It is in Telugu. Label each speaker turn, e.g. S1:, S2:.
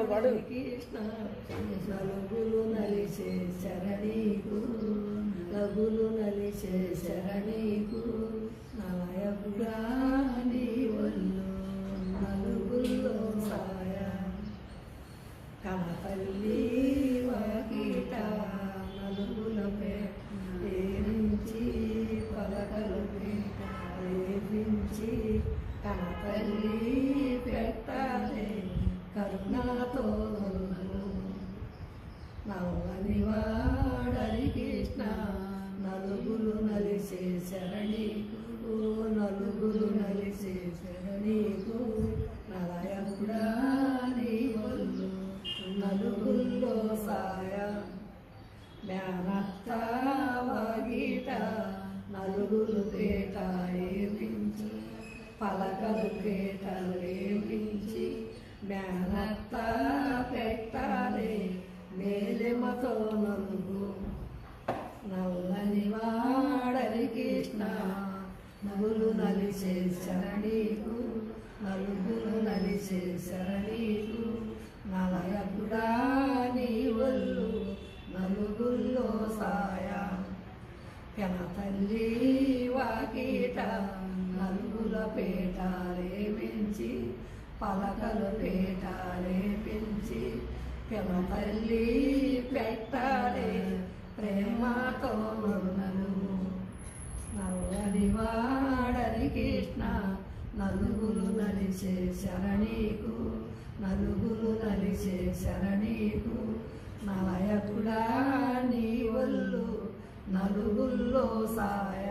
S1: కృష్ణ నలుగులు నలిసే శరణీకు లగులు నలిసే శరణీకు నాయకుడా నీ ఒళ్ళు నలుగుల్లో సాయ కనపల్లి వాకిట నలుగులపై ప్రేమించి పలకలపై ప్రేమించి కనపల్లి పెట్టాలి కరుణాతో నవ్వని వాడని కృష్ణ నలుగులు నలిసే శరణీకు నలుగులు నలిసే శరణీకు నలయకుడా నీ ఒళ్ళు నలుగుల్లో సాయ మేనత్త వాగిట నలుగులు పేట ఏపించి పలకలు పేటలు ఏపించి మేనత్త పెట్టాలి మేలిమతో నలుగు నవ్వని వాడని కృష్ణ నలుగులు నలిసే శరణీకు నలుగులు నలిసే శరణీకు నలయకుడా నీ ఒళ్ళు నలుగుల్లో సాయ తల్లి వాకిట నలుగుల పేటాలేపించి పలకలు పేటాలేపించి తల్లి పెట్టాలి ప్రేమతో నవ్వని వాడని కృష్ణ నలుగులు నలిసే శరణీకు నలుగులు నలిసే శరణీకు నలయకుడా నీ ఒళ్ళు నలుగుల్లో సాయ